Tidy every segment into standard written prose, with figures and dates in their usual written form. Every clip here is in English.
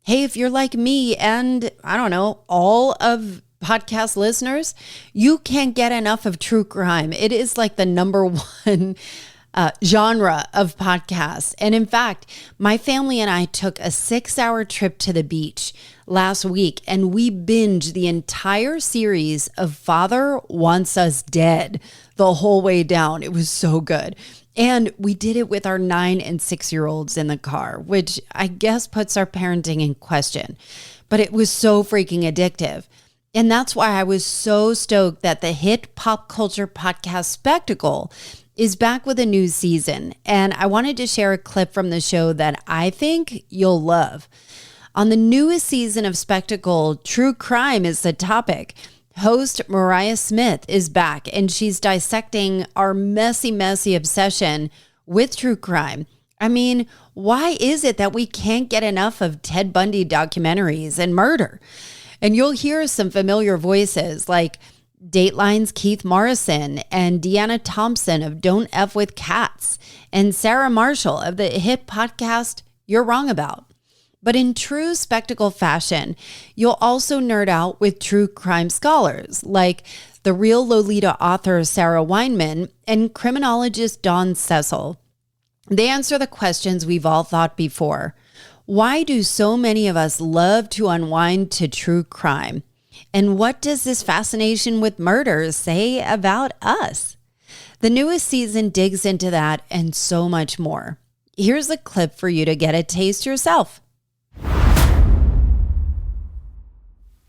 Hey, if you're like me and I don't know, all of podcast listeners, you can't get enough of true crime. It is like the number one genre of podcasts. And in fact, my family and I took a 6-hour trip to the beach last week and we binged the entire series of Father Wants Us Dead the whole way down. It was so good. And we did it with our 9 and 6-year-olds in the car, which I guess puts our parenting in question. But it was so freaking addictive. And that's why I was so stoked that the hit pop culture podcast Spectacle is back with a new season. And I wanted to share a clip from the show that I think you'll love. On the newest season of Spectacle, true crime is the topic. Host Mariah Smith is back, and she's dissecting our messy obsession with true crime. I mean, why is it that we can't get enough of Ted Bundy documentaries and murder? And you'll hear some familiar voices like Dateline's Keith Morrison and Deanna Thompson of Don't F With Cats and Sarah Marshall of the hit podcast You're Wrong About. But in true Spectacle fashion, you'll also nerd out with true crime scholars like the real Lolita author Sarah Weinman and criminologist Dawn Cecil. They answer the questions we've all thought before. Why do so many of us love to unwind to true crime? And what does this fascination with murder say about us? The newest season digs into that and so much more. Here's a clip for you to get a taste yourself.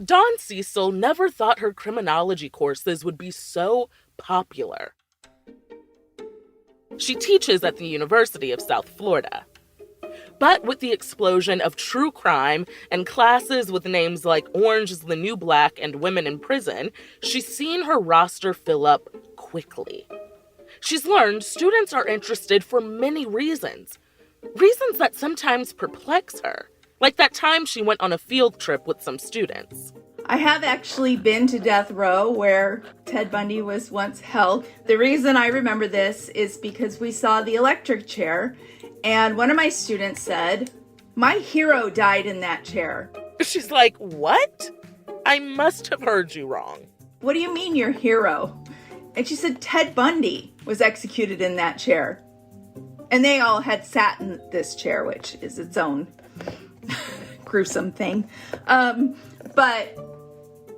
Dawn Cecil never thought her criminology courses would be so popular. She teaches at the University of South Florida. But with the explosion of true crime and classes with names like Orange is the New Black and Women in Prison, she's seen her roster fill up quickly. She's learned students are interested for many reasons that sometimes perplex her. Like that time she went on a field trip with some students. I have actually been to death row where Ted Bundy was once held. The reason I remember this is because we saw the electric chair, and one of my students said, "My hero died in that chair." She's like, "What? I must have heard you wrong." "What do you mean your hero?" And she said, "Ted Bundy was executed in that chair." And they all had sat in this chair, which is its own gruesome thing. But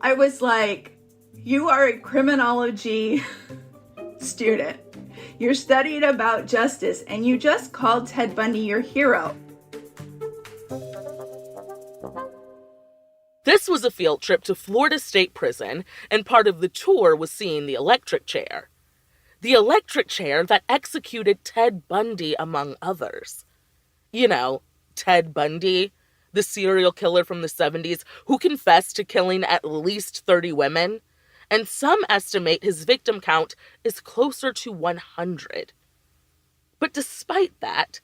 I was like, you are a criminology student. You're studying about justice, and you just called Ted Bundy your hero. This was a field trip to Florida State Prison, and part of the tour was seeing the electric chair. The electric chair that executed Ted Bundy, among others. You know, Ted Bundy, the serial killer from the 70s who confessed to killing at least 30 women, and some estimate his victim count is closer to 100. But despite that,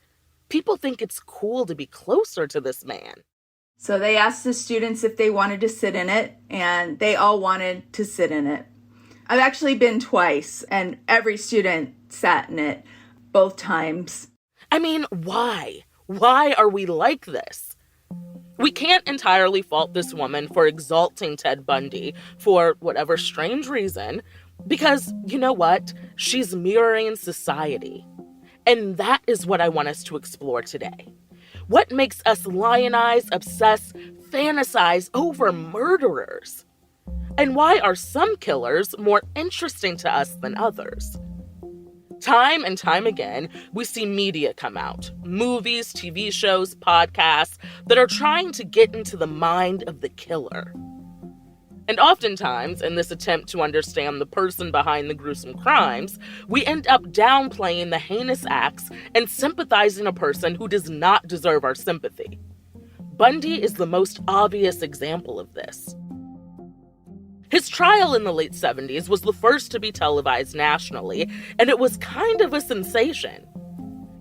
people think it's cool to be closer to this man. So they asked the students if they wanted to sit in it, and they all wanted to sit in it. I've actually been twice, and every student sat in it both times. I mean, why? Why are we like this? We can't entirely fault this woman for exalting Ted Bundy for whatever strange reason, because, you know what? She's mirroring society. And that is what I want us to explore today. What makes us lionize, obsess, fantasize over murderers? And why are some killers more interesting to us than others? Time and time again, we see media come out, movies, TV shows, podcasts, that are trying to get into the mind of the killer. And oftentimes, in this attempt to understand the person behind the gruesome crimes, we end up downplaying the heinous acts and sympathizing a person who does not deserve our sympathy. Bundy is the most obvious example of this. His trial in the late 70s was the first to be televised nationally, and it was kind of a sensation.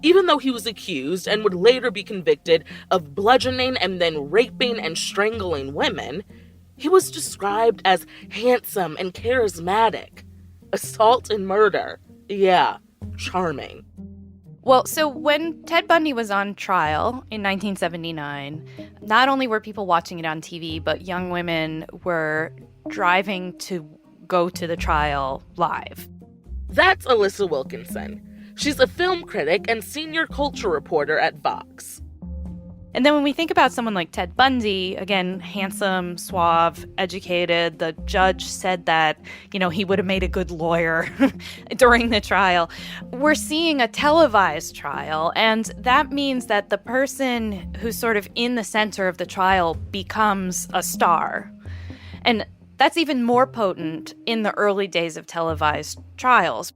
Even though he was accused and would later be convicted of bludgeoning and then raping and strangling women, he was described as handsome and charismatic. Assault and murder. Yeah, charming. Well, so when Ted Bundy was on trial in 1979, not only were people watching it on TV, but young women were driving to go to the trial live. That's Alyssa Wilkinson. She's a film critic and senior culture reporter at Vox. And then when we think about someone like Ted Bundy, again, handsome, suave, educated, the judge said that, he would have made a good lawyer during the trial. We're seeing a televised trial, and that means that the person who's sort of in the center of the trial becomes a star. And that's even more potent in the early days of televised trials.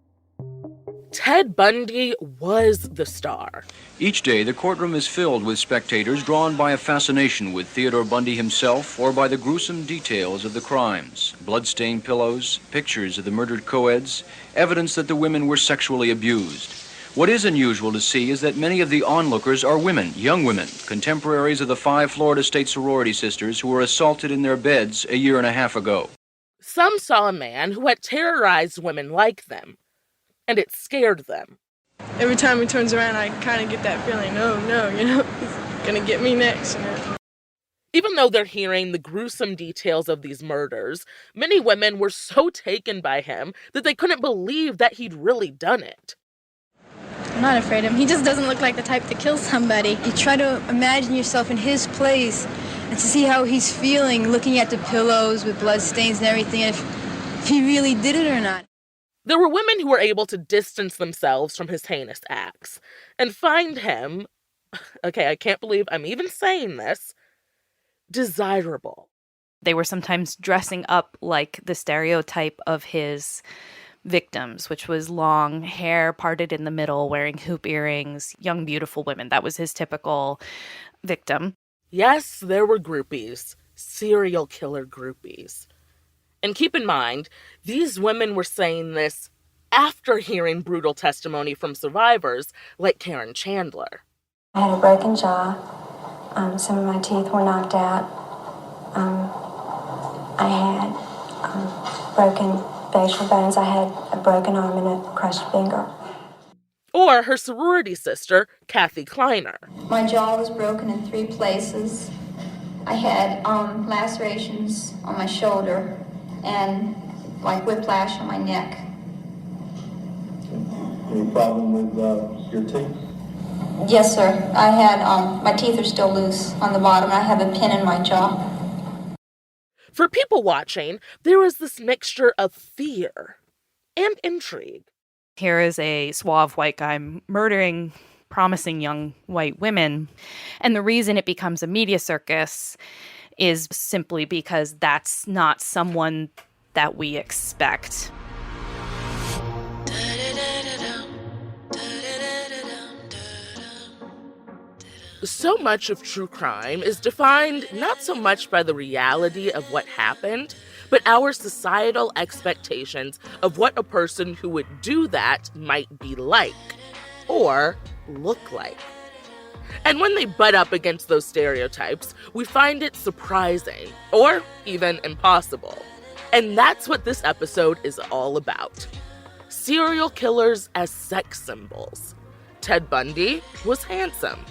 Ted Bundy was the star. Each day, the courtroom is filled with spectators drawn by a fascination with Theodore Bundy himself or by the gruesome details of the crimes. Blood-stained pillows, pictures of the murdered co-eds, evidence that the women were sexually abused. What is unusual to see is that many of the onlookers are women, young women, contemporaries of the 5 Florida State sorority sisters who were assaulted in their beds a year and a half ago. Some saw a man who had terrorized women like them, and it scared them. Every time he turns around, I kind of get that feeling, oh no, he's gonna get me next, Even though they're hearing the gruesome details of these murders, many women were so taken by him that they couldn't believe that he'd really done it. I'm not afraid of him. He just doesn't look like the type to kill somebody. You try to imagine yourself in his place and to see how he's feeling, looking at the pillows with blood stains and everything, and if he really did it or not. There were women who were able to distance themselves from his heinous acts and find him, okay, I can't believe I'm even saying this, desirable. They were sometimes dressing up like the stereotype of his victims, which was long hair parted in the middle, wearing hoop earrings, young, beautiful women. That was his typical victim. Yes, there were groupies, serial killer groupies. And keep in mind, these women were saying this after hearing brutal testimony from survivors like Karen Chandler. I had a broken jaw. Some of my teeth were knocked out. I had broken facial bones. I had a broken arm and a crushed finger. Or her sorority sister, Kathy Kleiner. My jaw was broken in 3 places. I had lacerations on my shoulder and like whiplash on my neck. Any problem with your teeth? Yes, sir. I had, my teeth are still loose on the bottom. I have a pin in my jaw. For people watching, there was this mixture of fear and intrigue. Here is a suave white guy murdering promising young white women. And the reason it becomes a media circus is simply because that's not someone that we expect. So much of true crime is defined not so much by the reality of what happened, but our societal expectations of what a person who would do that might be like or look like. And when they butt up against those stereotypes, we find it surprising or even impossible. And that's what this episode is all about. Serial killers as sex symbols. Ted Bundy was handsome.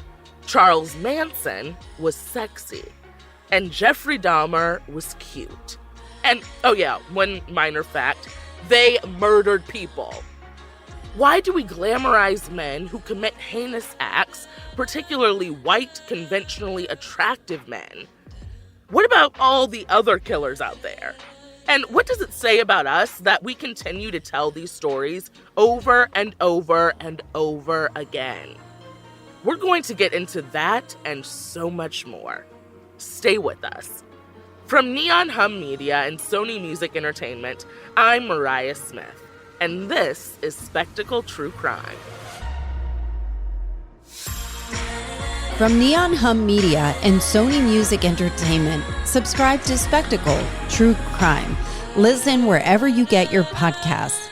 Charles Manson was sexy. And Jeffrey Dahmer was cute. And, oh yeah, one minor fact, they murdered people. Why do we glamorize men who commit heinous acts, particularly white, conventionally attractive men? What about all the other killers out there? And what does it say about us that we continue to tell these stories over and over and over again? We're going to get into that and so much more. Stay with us. From Neon Hum Media and Sony Music Entertainment, I'm Mariah Smith, and this is Spectacle True Crime. From Neon Hum Media and Sony Music Entertainment, subscribe to Spectacle True Crime. Listen wherever you get your podcasts.